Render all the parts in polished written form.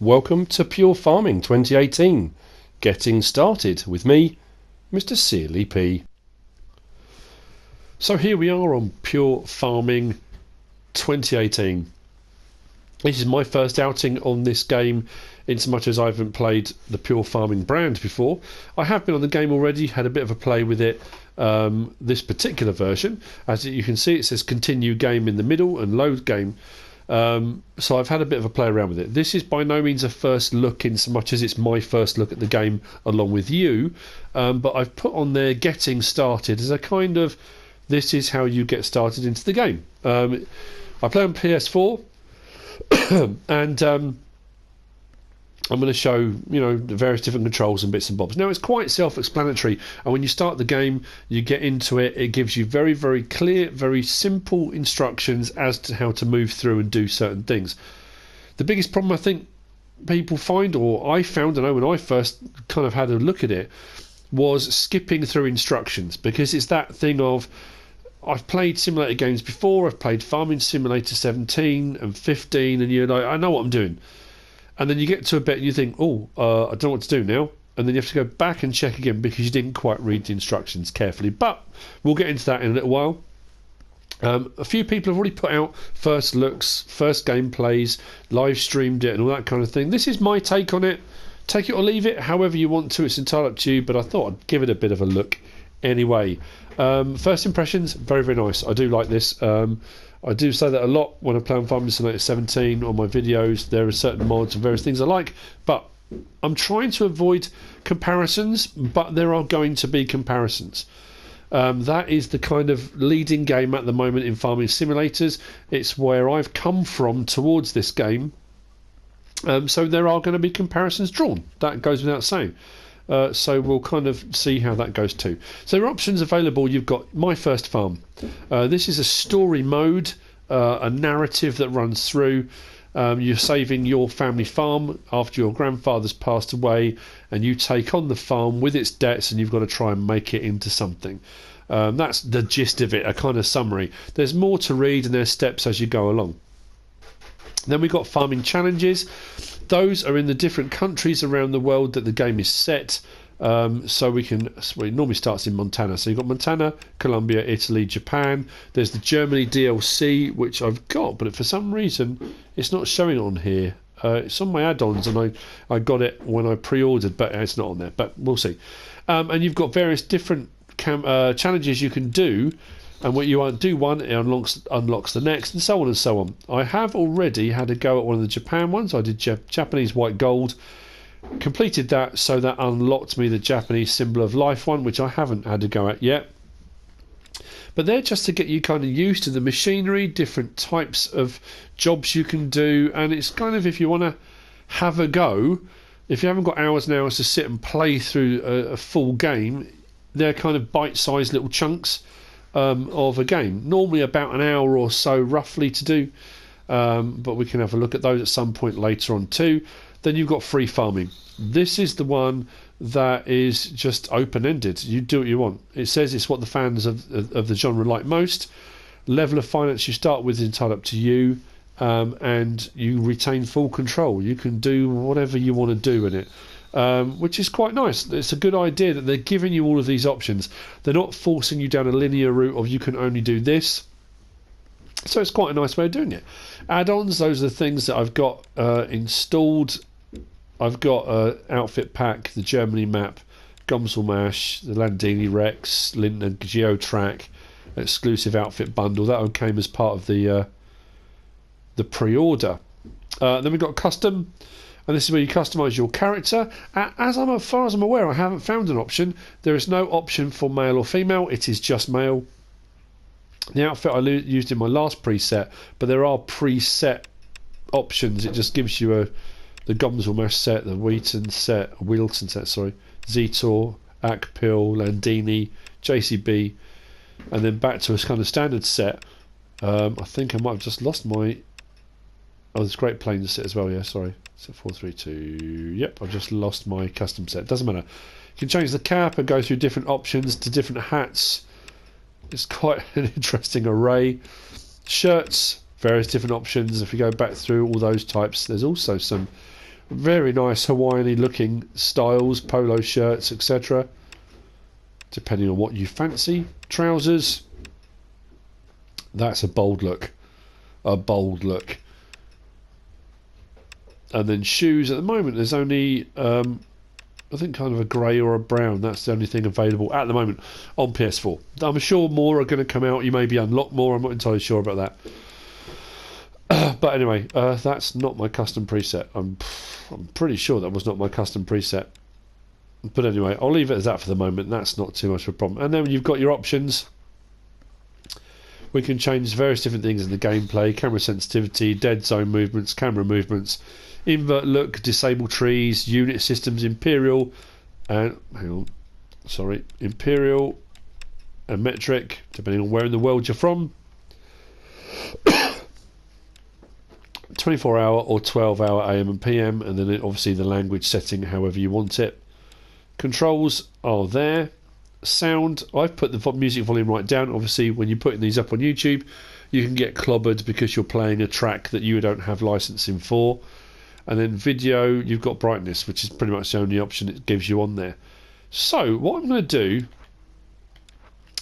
Welcome to Pure Farming 2018. Getting started with me, Mr. Searly P. So here we are on Pure Farming 2018. This is my first outing on this game, in so much as I haven't played the Pure Farming brand before. I have been on the game already, had a bit of a play with it, this particular version. As you can see, it says continue game in the middle and load game. So I've had a bit of a play around with it. This is by no means a first look, in so much as it's my first look at the game along with you, but I've put on there getting started as a kind of, this is how you get started into the game. I play on PS4 and I'm going to show, the various different controls and bits and bobs. Now, it's quite self-explanatory, and when you start the game, you get into it, it gives you very, very clear, very simple instructions as to how to move through and do certain things. The biggest problem I think people find, or I found, when I first kind of had a look at it, was skipping through instructions, because it's that thing of, I've played simulator games before, I've played Farming Simulator 17 and 15, and you're like, I know what I'm doing. And then you get to a bit and you think, I don't know what to do now. And then you have to go back and check again because you didn't quite read the instructions carefully. But we'll get into that in a little while. A few people have already put out first looks, first gameplays, live streamed it and all that kind of thing. This is my take on it. Take it or leave it, however you want to. It's entirely up to you, but I thought I'd give it a bit of a look anyway. First impressions, very, very nice. I do like this. I do say that a lot when I play on Farming Simulator 17 on my videos. There are certain mods and various things I like, but I'm trying to avoid comparisons, but there are going to be comparisons. That is the kind of leading game at the moment in farming simulators. It's where I've come from towards this game. So there are going to be comparisons drawn. That goes without saying. So we'll kind of see how that goes too. So there are options available. You've got My First Farm. This is a story mode, a narrative that runs through. You're saving your family farm after your grandfather's passed away, and you take on the farm with its debts, and you've got to try and make it into something. That's the gist of it, a kind of summary. There's more to read, and there's steps as you go along. Then we've got farming challenges. Those are in the different countries around the world that the game is set. So it normally starts in Montana. So you've got Montana, Colombia, Italy, Japan. There's the Germany DLC, which I've got, but for some reason it's not showing on here. It's on my add-ons, and I got it when I pre-ordered, but it's not on there. But we'll see. And you've got various different challenges you can do. And what you do one, it unlocks the next, and so on and so on. I have already had a go at one of the Japan ones. I did Japanese White Gold, completed that, so that unlocked me the Japanese Symbol of Life one, which I haven't had a go at yet. But they're just to get you kind of used to the machinery, different types of jobs you can do, and it's kind of, if you want to have a go, if you haven't got hours and hours to sit and play through a full game, they're kind of bite-sized little chunks of a game, normally about an hour or so roughly to do, but we can have a look at those at some point later on too. Then you've got free farming. This is the one that is just open-ended. You do what you want. It says it's what the fans of the genre like most. Level of finance you start with is entirely up to you, and you retain full control. You can do whatever you want to do in it. Which is quite nice. It's a good idea that they're giving you all of these options. They're not forcing you down a linear route of you can only do this. So it's quite a nice way of doing it. Add-ons, those are the things that I've got installed. I've got Outfit Pack, the Germany map, Gomsel Mash, the Landini Rex, Lindner Geotrack, exclusive outfit bundle. That one came as part of the pre-order. Then we've got custom. And this is where you customise your character. As far as I'm aware, I haven't found an option. There is no option for male or female. It is just male. The outfit I used in my last preset, but there are preset options. It just gives you the Gomsel set, the Wilton set, Zetor, Akpil, Landini, JCB, and then back to a kind of standard set. I think I might have just lost my... Oh, there's Great Plains set as well, yeah, sorry. So 432. Yep, I've just lost my custom set. Doesn't matter. You can change the cap and go through different options to different hats. It's quite an interesting array. Shirts, various different options. If you go back through all those types, there's also some Very nice Hawaiian looking styles, polo shirts, etc. Depending on what you fancy. Trousers. That's a bold look. A bold look. And then shoes. At the moment, there's only, I think, kind of a grey or a brown. That's the only thing available at the moment on PS4. I'm sure more are going to come out. You maybe unlock more. I'm not entirely sure about that. But anyway, that's not my custom preset. I'm pretty sure that was not my custom preset. But anyway, I'll leave it as that for the moment. That's not too much of a problem. And then you've got your options. We can change various different things in the gameplay. Camera sensitivity, dead zone movements, camera movements, invert look, disable trees, unit systems, Imperial, and Imperial and metric, depending on where in the world you're from. 24-hour or 12-hour AM and PM, and then obviously the language setting, however you want it. Controls are there. Sound, I've put the music volume right down. Obviously, when you're putting these up on YouTube, you can get clobbered because you're playing a track that you don't have licensing for. And then video, you've got brightness, which is pretty much the only option it gives you on there. So, what I'm going to do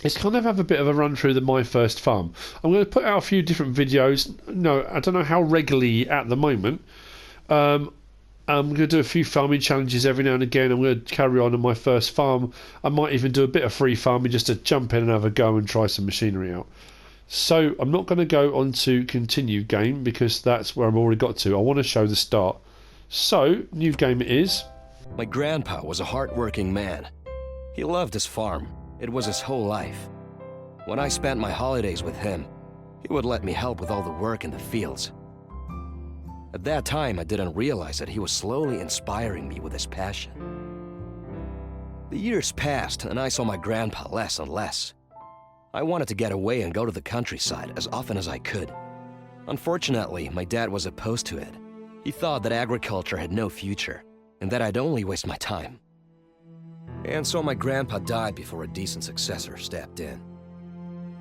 is kind of have a bit of a run through the My First Farm. I'm going to put out a few different videos. No, I don't know how regularly at the moment. I'm going to do a few farming challenges every now and again. I'm going to carry on My First Farm. I might even do a bit of free farming just to jump in and have a go and try some machinery out. So I'm not going to go on to continue game because that's where I've already got to. I want to show the start. So, new game it is. My grandpa was a hard-working man. He loved his farm. It was his whole life. When I spent my holidays with him, he would let me help with all the work in the fields. At that time, I didn't realize that he was slowly inspiring me with his passion. The years passed, and I saw my grandpa less and less. I wanted to get away and go to the countryside as often as I could. Unfortunately, my dad was opposed to it. He thought that agriculture had no future, and that I'd only waste my time. And so my grandpa died before a decent successor stepped in.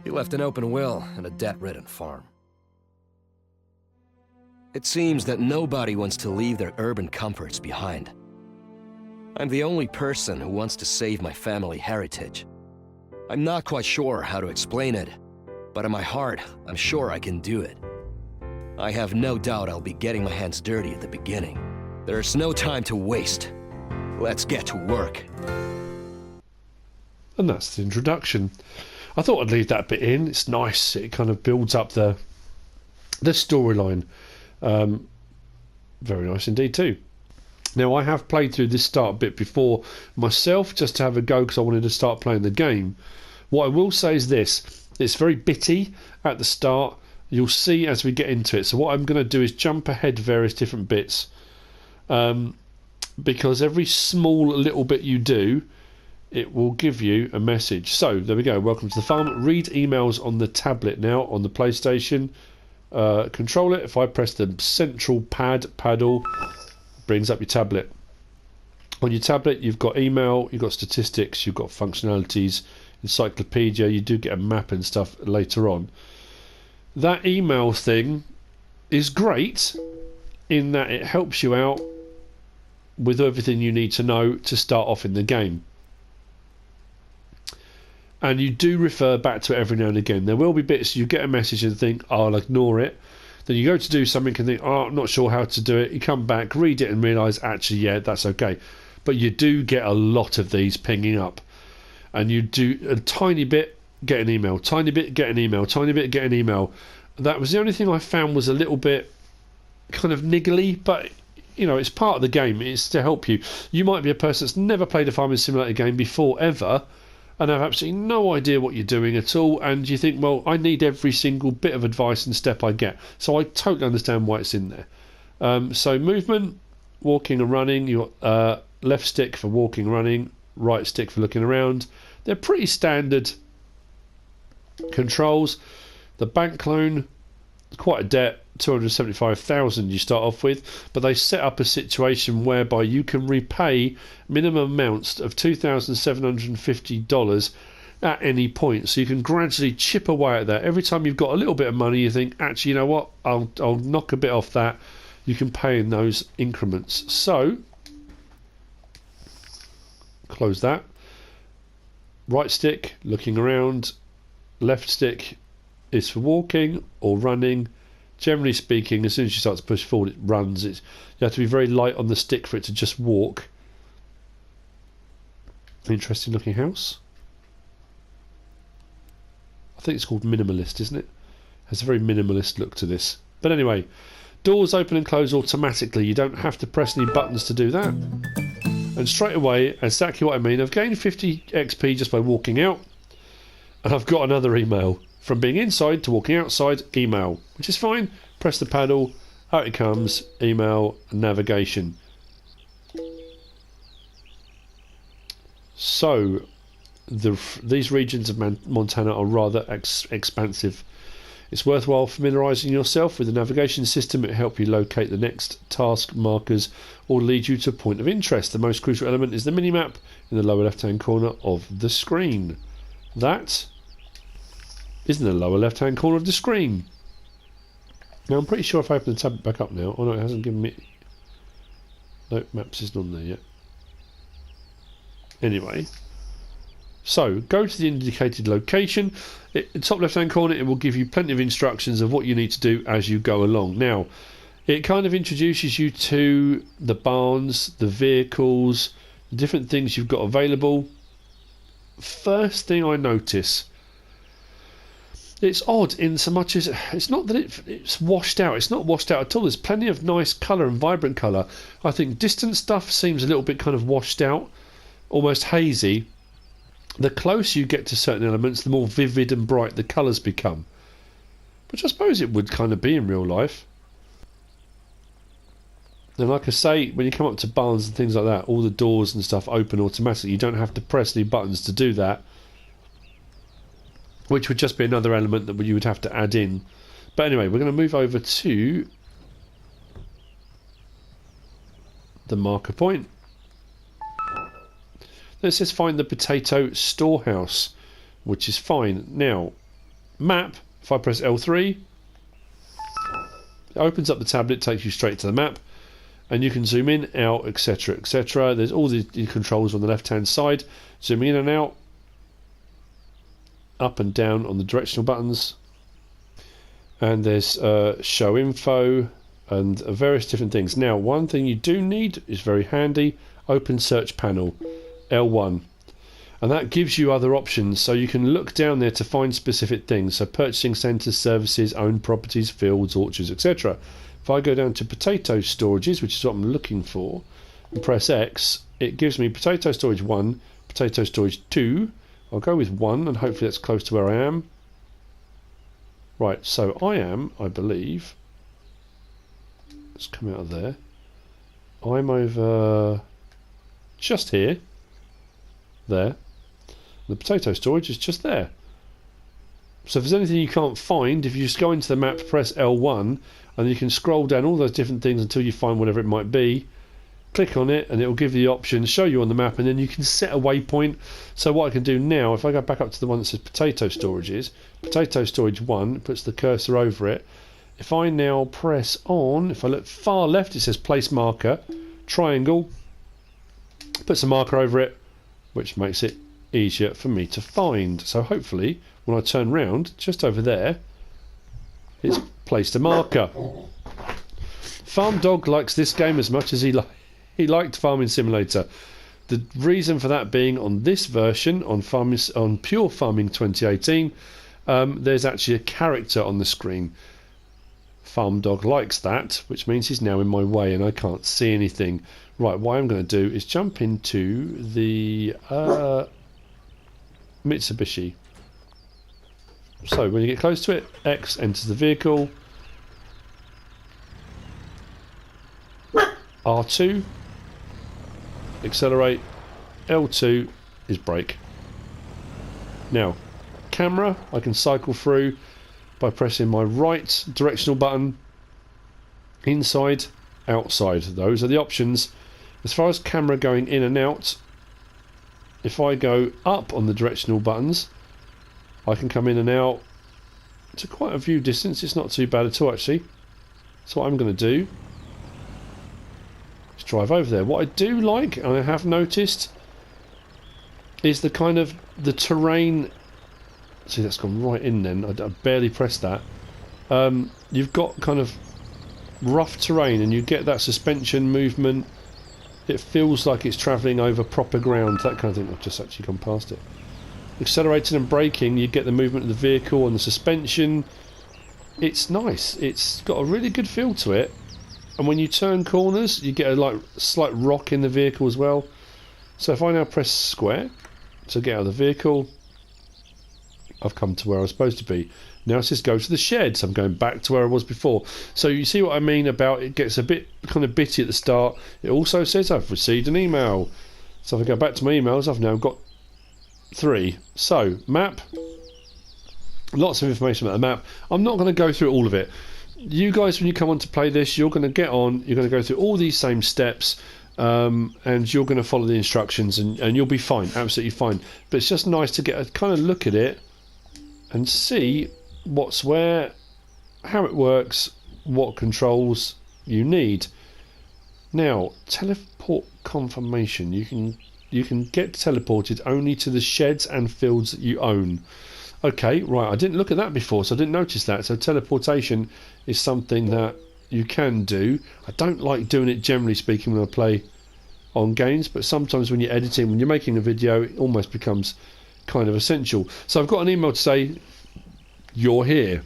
He left an open will and a debt-ridden farm. It seems that nobody wants to leave their urban comforts behind. I'm the only person who wants to save my family heritage. I'm not quite sure how to explain it, but in my heart, I'm sure I can do it. I have no doubt I'll be getting my hands dirty at the beginning. There's no time to waste. Let's get to work. And that's the introduction. I thought I'd leave that bit in. It's nice. It kind of builds up the storyline. Very nice indeed too. Now, I have played through this start bit before myself just to have a go because I wanted to start playing the game. What I will say is this. It's very bitty at the start. You'll see as we get into it. So what I'm going to do is jump ahead various different bits. Because every small little bit you do, it will give you a message. So, there we go. Welcome to the farm. Read emails on the tablet now on the PlayStation. Control it. If I press the central paddle, brings up your tablet. On your tablet, you've got email, you've got statistics, you've got functionalities, encyclopedia. You do get a map and stuff later on. That email thing is great in that it helps you out with everything you need to know to start off in the game. And you do refer back to it every now and again. There will be bits you get a message and think, oh, I'll ignore it. Then you go to do something and think, oh, I'm not sure how to do it. You come back, read it and realise, actually, yeah, that's okay. But you do get a lot of these pinging up. And you do a tiny bit, get an email. Tiny bit, get an email. Tiny bit, get an email. That was the only thing I found was a little bit kind of niggly, but you know, it's part of the game. It's to help you. You might be a person that's never played a farming simulator game before ever, and have absolutely no idea what you're doing at all, and you think, well, I need every single bit of advice and step I get. So I totally understand why it's in there. So movement, walking and running, you got left stick for walking and running, right stick for looking around. They're pretty standard controls. The bank loan, quite a debt, 275,000 you start off with, but they set up a situation whereby you can repay minimum amounts of $2,750 at any point, so you can gradually chip away at that. Every time you've got a little bit of money, you think, actually, you know what, I'll knock a bit off that you can pay in those increments. So, close that. Right stick, looking around. Left stick is for walking or running. Generally speaking, as soon as you start to push forward, it runs. You have to be very light on the stick for it to just walk. Interesting looking house. I think it's called minimalist, isn't it? Has a very minimalist look to this. But anyway, doors open and close automatically. You don't have to press any buttons to do that. And straight away, exactly what I mean. I've gained 50 XP just by walking out. And I've got another email. From being inside to walking outside, email. Which is fine. Press the paddle. Out it comes. Email. Navigation. So, these regions of Montana are rather expansive. It's worthwhile familiarising yourself with the navigation system. It will help you locate the next task markers or lead you to a point of interest. The most crucial element is the minimap in the lower left hand corner of the screen. That is in the lower left hand corner of the screen. Now I'm pretty sure if I open the tab back up now, oh no, it hasn't given me, no, maps isn't on there yet. Anyway, so go to the indicated location. In the top left hand corner, it will give you plenty of instructions of what you need to do as you go along. Now, it kind of introduces you to the barns, the vehicles, the different things you've got available. First thing I notice, it's odd in so much as it's not that it's washed out. It's not washed out at all. There's plenty of nice colour and vibrant colour. I think distant stuff seems a little bit kind of washed out, almost hazy. The closer you get to certain elements, the more vivid and bright the colours become. Which I suppose it would kind of be in real life. And like I say, when you come up to barns and things like that, all the doors and stuff open automatically. You don't have to press any buttons to do that. Which would just be another element that you would have to add in. But anyway, we're going to move over to the marker point. It says find the potato storehouse, which is fine. Now, map, if I press L3, it opens up the tablet, takes you straight to the map, and you can zoom in, out, etc, etc. There's all the controls on the left hand side. Zooming in and out, up and down on the directional buttons. And there's show info and various different things. Now, one thing you do need is very handy, open search panel. L1, and that gives you other options, so you can look down there to find specific things, so purchasing centres, services, owned properties, fields, orchards, etc. If I go down to potato storages, which is what I'm looking for, and press X, it gives me potato storage 1, potato storage 2. I'll go with 1 and hopefully that's close to where I am. Right, so I am, I believe, let's come out of there, I'm over just here. There. The potato storage is just there. So if there's anything you can't find, if you just go into the map, press L1, and you can scroll down all those different things until you find whatever it might be. Click on it, and it will give you the option, show you on the map, and then you can set a waypoint. So what I can do now, if I go back up to the one that says potato storages, potato storage 1, it puts the cursor over it. If I now press on, if I look far left, it says place marker, triangle, puts a marker over it, which makes it easier for me to find. So hopefully when I turn round just over there, it's placed a marker. Farm Dog likes this game as much as he liked Farming Simulator. The reason for that being on this version, on Pure Farming 2018, there's actually a character on the screen. Farm Dog likes that, which means he's now in my way and I can't see anything. Right, what I'm going to do is jump into the Mitsubishi. So when you get close to it, X enters the vehicle, R2, accelerate, L2 is brake. Now, camera, I can cycle through by pressing my right directional button, inside, outside. Those are the options. As far as camera going in and out, if I go up on the directional buttons, I can come in and out to quite a view distance. It's not too bad at all actually. So what I'm going to do drive over there. What I do like, and I have noticed, is the kind of the terrain. See, that's gone right in then. I barely pressed that. You've got kind of rough terrain and you get that suspension movement. It feels like it's travelling over proper ground, that kind of thing. I've just actually gone past it. Accelerating and braking, you get the movement of the vehicle and the suspension. It's nice. It's got a really good feel to it. And when you turn corners, you get a slight rock in the vehicle as well. So if I now press square to get out of the vehicle, I've come to where I was supposed to be. Now it says go to the shed, so I'm going back to where I was before. So you see what I mean about it gets a bit kind of bitty at the start. It also says I've received an email. So if I go back to my emails, I've now got 3. So, map. Lots of information about the map. I'm not going to go through all of it. You guys, when you come on to play this, you're going to get on, you're going to go through all these same steps, and you're going to follow the instructions, and you'll be fine, absolutely fine. But it's just nice to get a kind of look at it and see what's where, how it works, what controls you need. Now, teleport confirmation. You can get teleported only to the sheds and fields that you own. Okay, right, I didn't look at that before, so I didn't notice that. So teleportation is something that you can do. I don't like doing it, generally speaking, when I play on games, but sometimes when you're editing, when you're making a video, it almost becomes kind of essential. So I've got an email to say, you're here.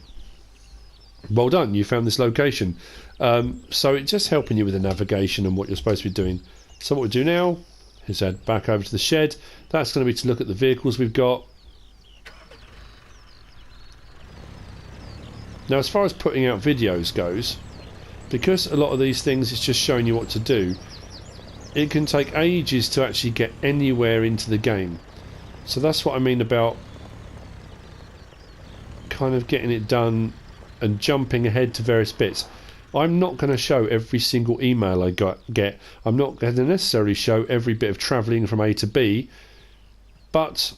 Well done, you found this location. So it's just helping you with the navigation and what you're supposed to be doing. So what we do now is head back over to the shed. That's going to be to look at the vehicles we've got. Now, as far as putting out videos goes, because a lot of these things is just showing you what to do, it can take ages to actually get anywhere into the game. So that's what I mean about kind of getting it done and jumping ahead to various bits. I'm not going to show every single email I get. I'm not going to necessarily show every bit of travelling from A to B, but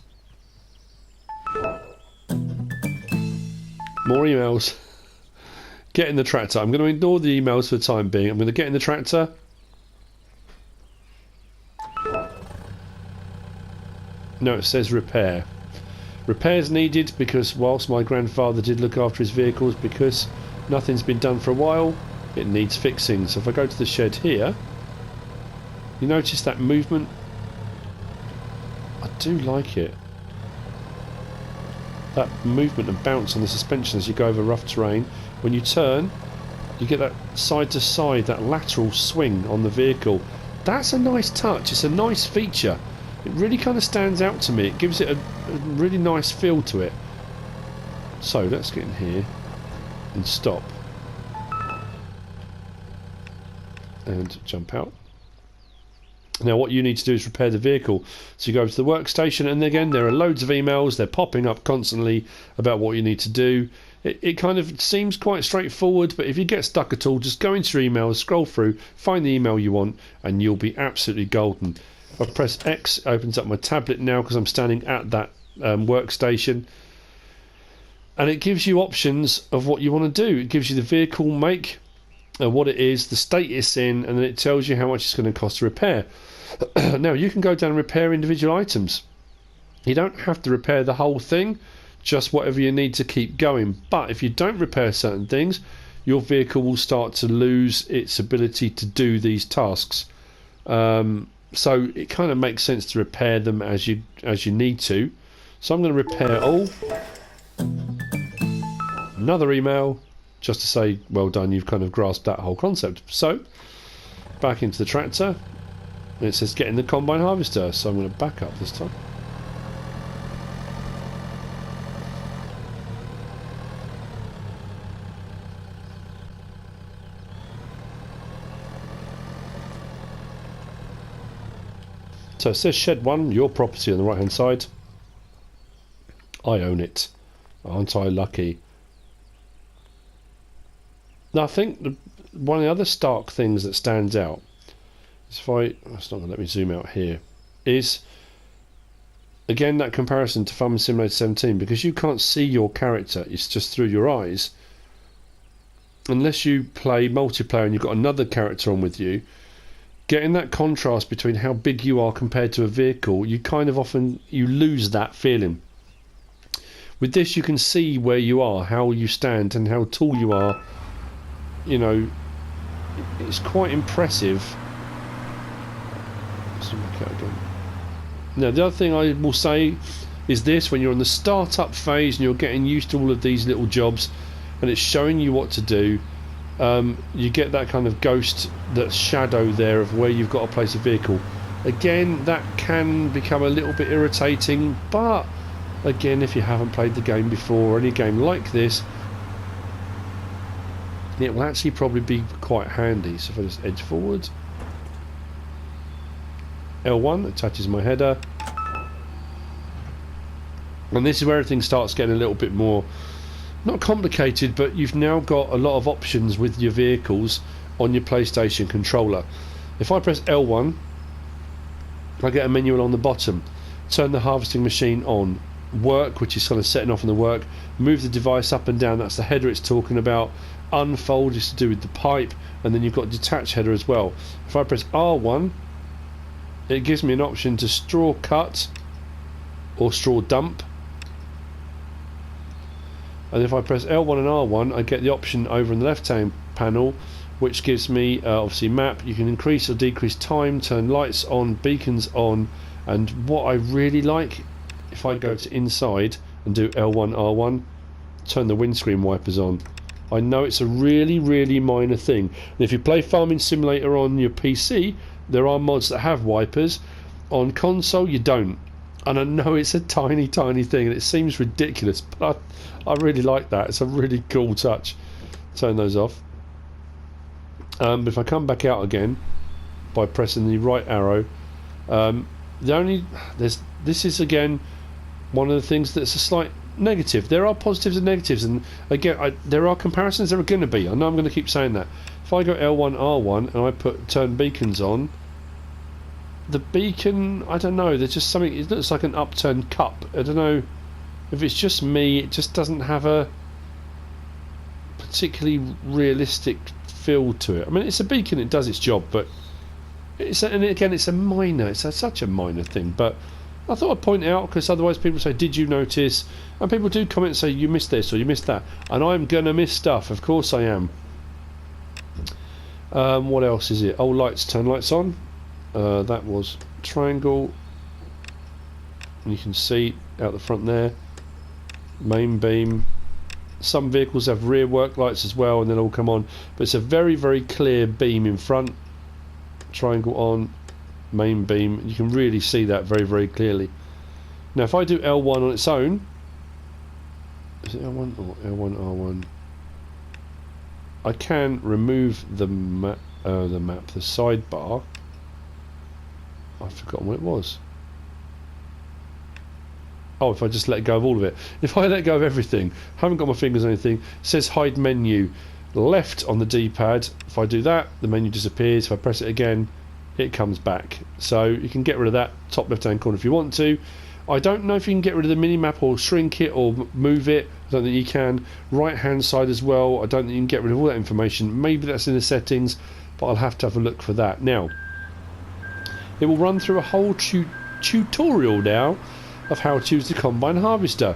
more emails. Get in the tractor. I'm going to ignore the emails for the time being. I'm going to get in the tractor. No, it says repair. Repairs needed because whilst my grandfather did look after his vehicles, because nothing's been done for a while, it needs fixing. So if I go to the shed here, you notice that movement? I do like it. That movement and bounce on the suspension as you go over rough terrain. When you turn, you get that side to side, that lateral swing on the vehicle. That's a nice touch. It's a nice feature. It really kind of stands out to me. It gives it a really nice feel to it. So let's get in here and stop. And jump out. Now what you need to do is repair the vehicle. So you go to the workstation, and again there are loads of emails. They're popping up constantly about what you need to do. It kind of seems quite straightforward, but if you get stuck at all, just go into your emails, scroll through, find the email you want, and you'll be absolutely golden. If I press X, it opens up my tablet now because I'm standing at that workstation, and it gives you options of what you want to do. It gives you the vehicle make, what it is, the state it's in, and then it tells you how much it's going to cost to repair. Now you can go down and repair individual items. You don't have to repair the whole thing, just whatever you need to keep going. But if you don't repair certain things, your vehicle will start to lose its ability to do these tasks. So it kind of makes sense to repair them as you need to. So I'm going to repair all. Another email just to say well done, you've kind of grasped that whole concept. So back into the tractor, and it says get in the combine harvester, so I'm going to back up this time. So it says shed 1, your property on the right hand side. I own it. Aren't I lucky? Now I think one of the other stark things that stands out is it's not going to let me zoom out here, is again that comparison to Farming Simulator 17, because you can't see your character, it's just through your eyes. Unless you play multiplayer and you've got another character on with you, getting that contrast between how big you are compared to a vehicle, you kind of often you lose that feeling. With this, you can see where you are, how you stand, and how tall you are. You know, it's quite impressive. Let's look at it again. Now, the other thing I will say is this: when you're in the start-up phase and you're getting used to all of these little jobs, and it's showing you what to do, you get that kind of ghost, that shadow there of where you've got to place a vehicle. Again, that can become a little bit irritating, but again, if you haven't played the game before, or any game like this, it will actually probably be quite handy. So if I just edge forward, L1 attaches my header, and this is where everything starts getting a little bit more, not complicated, but you've now got a lot of options with your vehicles on your PlayStation controller. If I press L1, I get a menu along the bottom. Turn the harvesting machine on. Work, which is kind of setting off on the work. Move the device up and down, that's the header it's talking about. Unfold is to do with the pipe, and then you've got detach header as well. If I press R1, it gives me an option to straw cut or straw dump. And if I press L1 and R1, I get the option over in the left hand panel, which gives me obviously map. You can increase or decrease time, turn lights on, beacons on, and what I really like, if I go to inside and do L1 R1, turn the windscreen wipers on. I know it's a really, really minor thing, and if you play Farming Simulator on your PC, there are mods that have wipers. On console you don't, and I know it's a tiny thing and it seems ridiculous, but I really like that. It's a really cool touch. Turn those off. But if I come back out again by pressing the right arrow, this is again one of the things that's a slight negative. There are positives and negatives, and again there are comparisons. There are going to be. I know I'm going to keep saying that. If I go L1 R1 and I turn beacons on, the beacon, I don't know, there's just something, it looks like an upturned cup. I don't know if it's just me, it just doesn't have a particularly realistic feel to it. I mean, it's a beacon, it does its job, but and again, it's such a minor thing, but I thought I'd point it out, because otherwise people say, did you notice? And people do comment and say, you missed this or you missed that, and I'm gonna miss stuff, of course I am. What else is it? Oh, lights, turn lights on. That was triangle, and you can see out the front there, main beam. Some vehicles have rear work lights as well, and then all come on, but it's a very clear beam in front. Triangle on, main beam. You can really see that very clearly. Now if I do L1 on its own, is it L1 or L1 R1? I can remove the map, the sidebar. I've forgotten what it was. Oh, if I just let go of all of it. If I let go of everything, haven't got my fingers on anything, it says hide menu. Left on the D-pad. If I do that, the menu disappears. If I press it again, it comes back. So you can get rid of that top left hand corner if you want to. I don't know if you can get rid of the mini-map or shrink it or move it. I don't think you can. Right hand side as well, I don't think you can get rid of all that information. Maybe that's in the settings, but I'll have to have a look for that. Now, it will run through a whole tutorial now of how to use the Combine Harvester.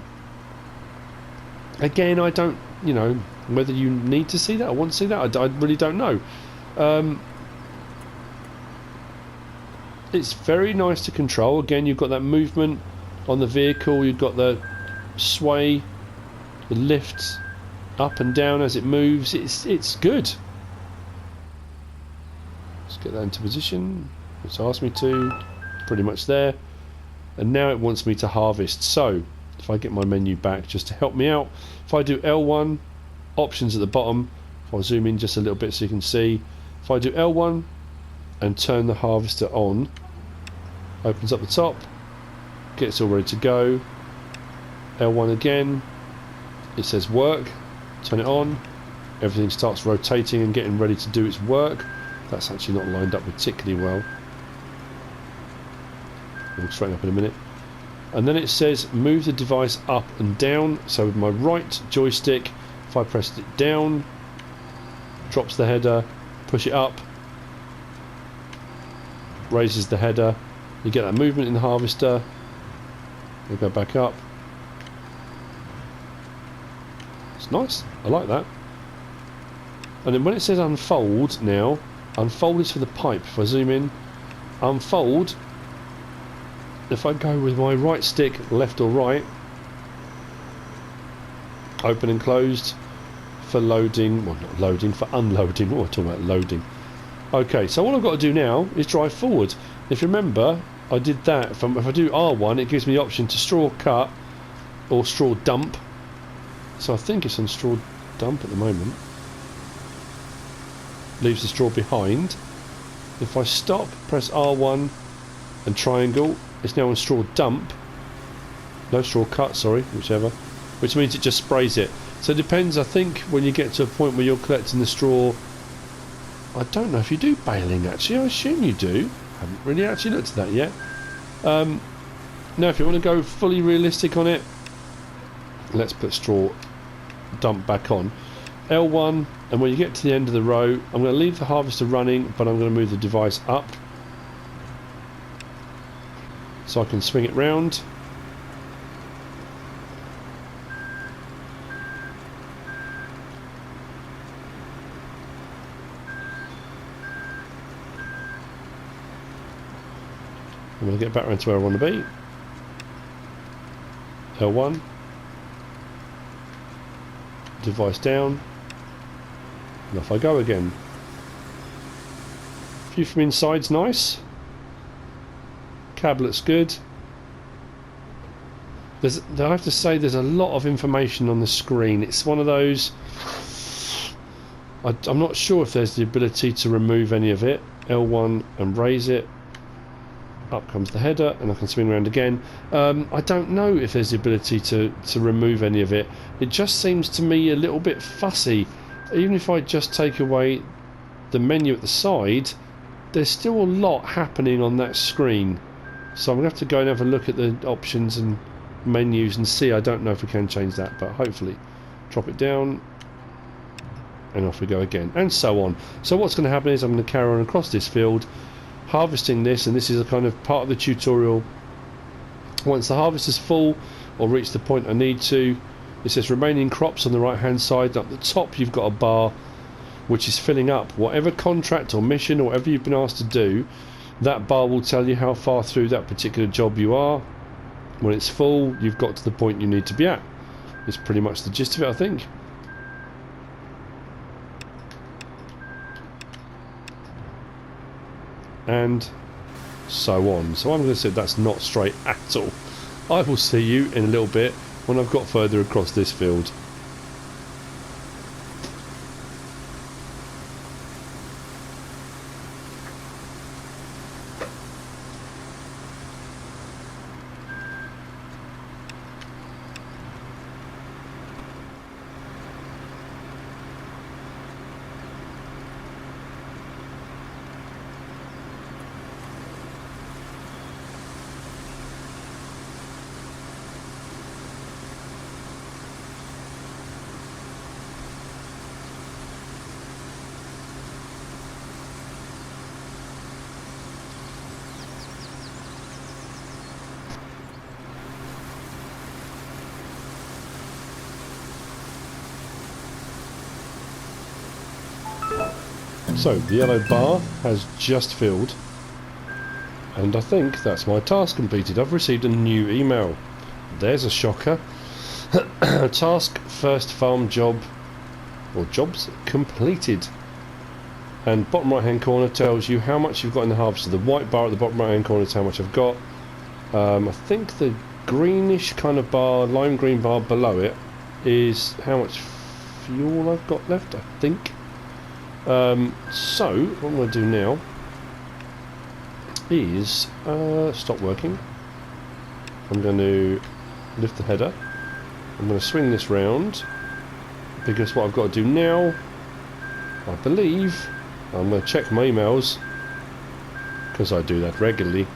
Again, I don't, you know, whether you need to see that or want to see that, I really don't know. It's very nice to control. Again, you've got that movement on the vehicle, you've got the sway, the lift up and down as it moves. It's good. Let's get that into position. It's asked me to, pretty much there, and now it wants me to harvest. So if I get my menu back just to help me out, if I do L1, options at the bottom, if I zoom in just a little bit so you can see, if I do L1 and turn the harvester on, opens up the top, gets all ready to go. L1 again, it says work, turn it on, everything starts rotating and getting ready to do its work. That's actually not lined up particularly well. We'll straighten up in a minute. And then it says move the device up and down. So with my right joystick, if I pressed it down, drops the header, push it up, raises the header. You get that movement in the harvester. We'll go back up. It's nice. I like that. And then when it says unfold now, unfold is for the pipe. If I zoom in, unfold, if I go with my right stick, left or right, open and closed, for loading, well not loading, for unloading. What am I talking about? Loading. Okay, so all I've got to do now is drive forward. If you remember, I did that. If I do R1, it gives me the option to straw cut or straw dump. So I think it's on straw dump at the moment. Leaves the straw behind. If I stop, press R1 and triangle, it's now on straw dump. No, straw cut, sorry, whichever. Which means it just sprays it. So it depends, I think, when you get to a point where you're collecting the straw. I don't know if you do baling actually, I assume you do. I haven't really actually looked at that yet. Now if you want to go fully realistic on it, let's put straw dump back on. L1, and when you get to the end of the row, I'm going to leave the harvester running, but I'm going to move the device up so I can swing it round. I'm going to get back around to where I want to be. L1. Device down. And off I go again. View from inside's nice. Cab looks good. I have to say there's a lot of information on the screen. It's one of those... I'm not sure if there's the ability to remove any of it. L1 and raise it. Up comes the header and I can swing around again. I don't know if there's the ability to remove any of it. It just seems to me a little bit fussy. Even if I just take away the menu at the side, there's still a lot happening on that screen. So I'm going to have to go and have a look at the options and menus and see. I don't know if we can change that, but hopefully. Drop it down and off we go again, and so on. So what's going to happen is I'm going to carry on across this field harvesting this, and this is a kind of part of the tutorial. Once the harvest is full or reach the point I need to, it says remaining crops on the right hand side. Up the top you've got a bar which is filling up whatever contract or mission or whatever you've been asked to do. That bar will tell you how far through that particular job you are. When it's full, you've got to the point you need to be at. It's pretty much the gist of it, I think. And so on. So I'm going to say that's not straight at all. I will see you in a little bit when I've got further across this field. So the yellow bar has just filled, and I think that's my task completed. I've received a new email. There's a shocker. Task first farm job, or jobs completed. And bottom right hand corner tells you how much you've got in the harvester. The white bar at the bottom right hand corner is how much I've got. I think the greenish kind of bar, lime green bar below it, is how much fuel I've got left, I think. So what I'm going to do now is stop working. I'm going to lift the header. I'm going to swing this round, because what I've got to do now, I believe, I'm going to check my emails because I do that regularly,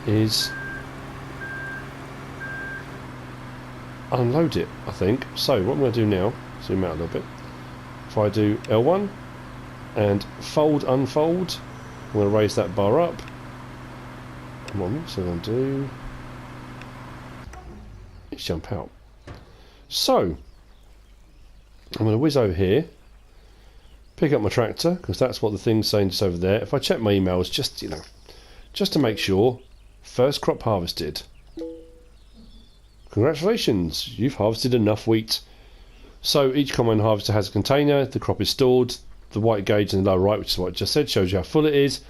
is unload it, I think. So what I'm going to do now, zoom out a little bit. If I do L1 and fold, unfold, I'm going to raise that bar up. Come on, what's I'm going to do? Let's jump out. So, I'm going to whiz over here, pick up my tractor, because that's what the thing's saying just over there. If I check my emails, just, you know, just to make sure, first crop harvested. Congratulations, you've harvested enough wheat. So each combine harvester has a container, the crop is stored, the white gauge in the lower right, which is what I just said, shows you how full it is.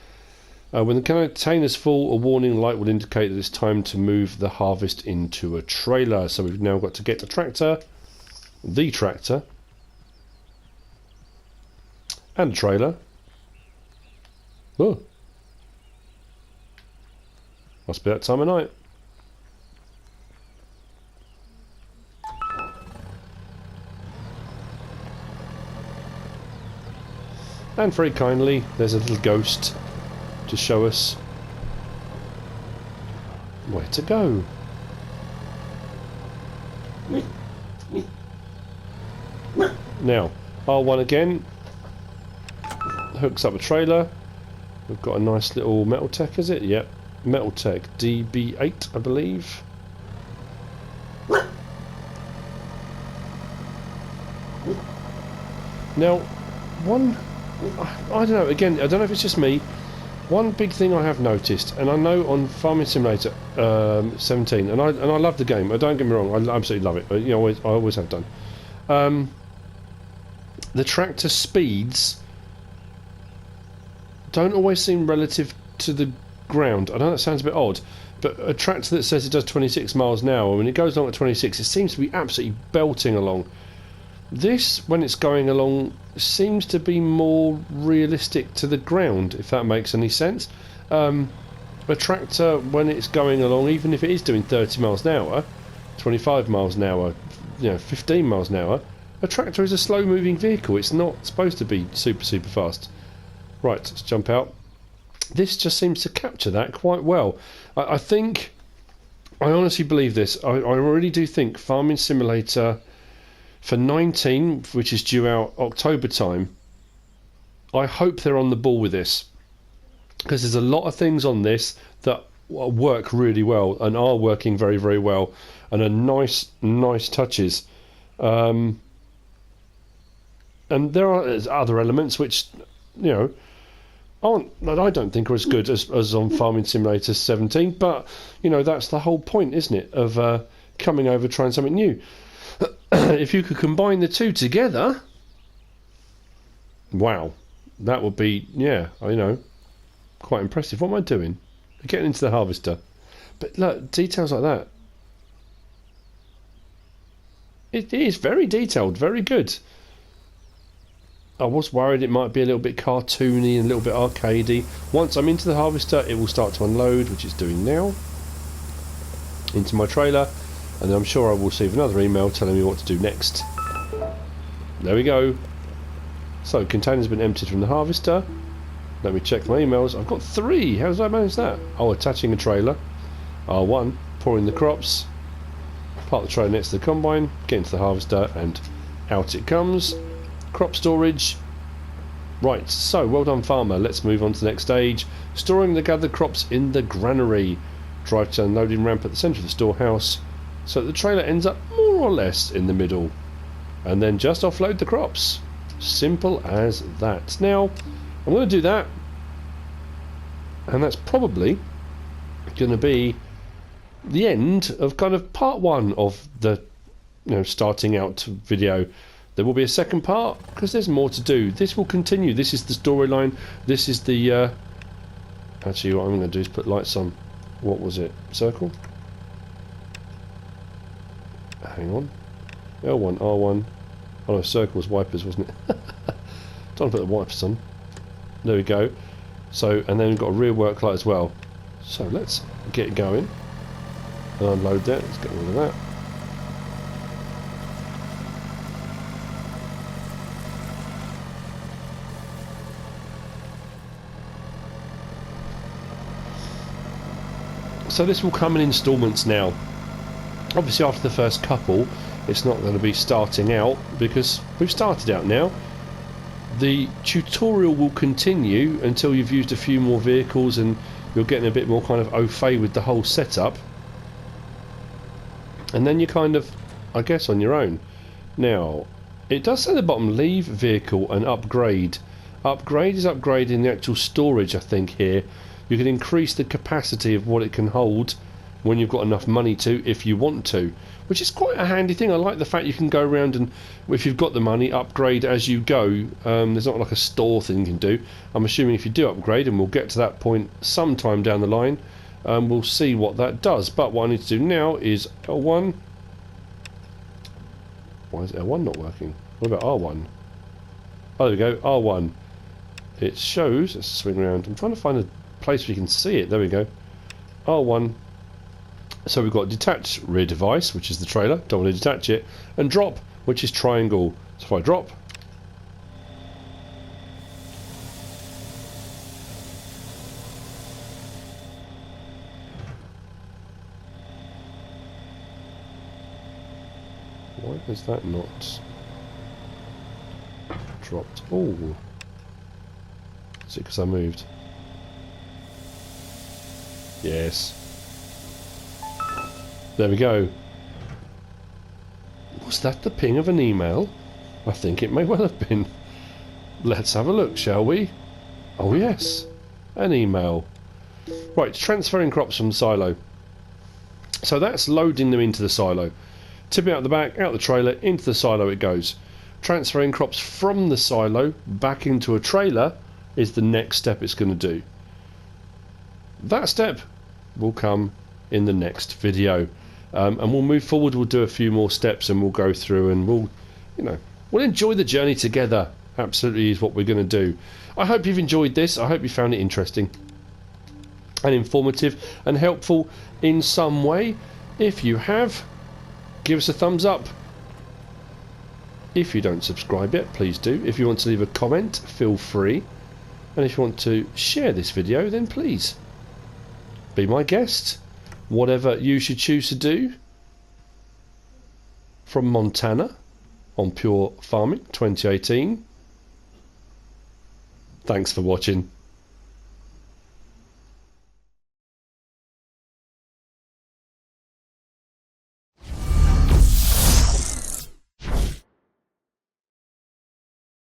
When the container is full, a warning light will indicate that it's time to move the harvest into a trailer. So we've now got to get the tractor, and a trailer. Oh, must be that time of night. And very kindly, there's a little ghost to show us where to go. Now, R1 again, hooks up a trailer. We've got a nice little Metaltech, is it? Yep, Metaltech DB8, I believe. Now, I don't know, again, I don't know if it's just me. One big thing I have noticed, and I know on Farming Simulator 17, and I love the game. Don't get me wrong, I absolutely love it. You know, I always have done. The tractor speeds don't always seem relative to the ground. I know that sounds a bit odd, but a tractor that says it does 26 miles an hour, when it goes along at 26, it seems to be absolutely belting along. This, when it's going along, seems to be more realistic to the ground, if that makes any sense. A tractor, when it's going along, even if it is doing 30 miles an hour, 25 miles an hour, you know, 15 miles an hour, a tractor is a slow-moving vehicle. It's not supposed to be super fast. Right, let's jump out. This just seems to capture that quite well. I think, I honestly believe this. I really do think Farming Simulator for 19, which is due out October time, I hope they're on the ball with this, because there's a lot of things on this that work really well and are working very well and are nice touches. And there are other elements which, you know, I don't think are as good as on Farming Simulator 17, but you know, that's the whole point, isn't it, of coming over trying something new. If you could combine the two together, wow, that would be, yeah, I know, quite impressive. What am I doing? Getting into the harvester. But look, details like that. It is very detailed, very good. I was worried it might be a little bit cartoony and a little bit arcadey. Once I'm into the harvester, it will start to unload, which it's doing now, into my trailer. And I'm sure I will receive another email telling me what to do next. There we go. So, container's been emptied from the harvester. Let me check my emails. I've got 3. How did I manage that? Oh, attaching a trailer. R1, pouring the crops. Park the trailer next to the combine. Get into the harvester and out it comes. Crop storage. Right, so well done farmer. Let's move on to the next stage. Storing the gathered crops in the granary. Drive to the unloading ramp at the centre of the storehouse, so the trailer ends up more or less in the middle, and then just offload the crops. Simple as that. Now, I'm going to do that, and that's probably going to be the end of kind of part 1 of the, you know, starting out video. There will be a second part because there's more to do. This will continue. This is the storyline. This is the actually, what I'm going to do is put lights on. What was it? Circle? Hang on. L1, R1. Oh no, circle was wipers, wasn't it? Don't put the wipers on. There we go. So, and then we've got a rear work light as well. So let's get going. And unload that. Let's get rid of that. So this will come in instalments now. Obviously after the first couple it's not going to be starting out because we've started out now, The tutorial will continue until you've used a few more vehicles and you're getting a bit more kind of au fait with the whole setup. And then you're kind of, I guess, on your own. Now, it does say at the bottom, leave vehicle and upgrade. Upgrade is upgrading the actual storage, I think, here. You can increase the capacity of what it can hold when you've got enough money to, if you want to. Which is quite a handy thing. I like the fact you can go around and, if you've got the money, upgrade as you go. There's not like a store thing you can do. I'm assuming if you do upgrade, and we'll get to that point sometime down the line, we'll see what that does. But what I need to do now is L1. Why is L1 not working? What about R1? Oh, there we go, R1. It shows, let's swing around. I'm trying to find a place where you can see it. There we go. R1. So we've got detach rear device, which is the trailer. Don't want to detach it. And drop, which is triangle. So if I drop. Why is that not dropped? Oh. Is it because I moved? Yes. There we go. Was that the ping of an email? I think it may well have been. Let's have a look, shall we? Oh yes, an email. Right, transferring crops from silo. So that's loading them into the silo. Tipping out the back, out the trailer, into the silo it goes. Transferring crops from the silo back into a trailer is the next step it's going to do. That step will come in the next video. And we'll move forward, we'll do a few more steps and we'll go through and we'll enjoy the journey together. Absolutely is what we're going to do. I hope you've enjoyed this. I hope you found it interesting and informative and helpful in some way. If you have, give us a thumbs up. If you don't subscribe yet, please do. If you want to leave a comment, feel free. And if you want to share this video, then please be my guest. Whatever you should choose to do. From Montana on Pure Farming 2018. Thanks for watching.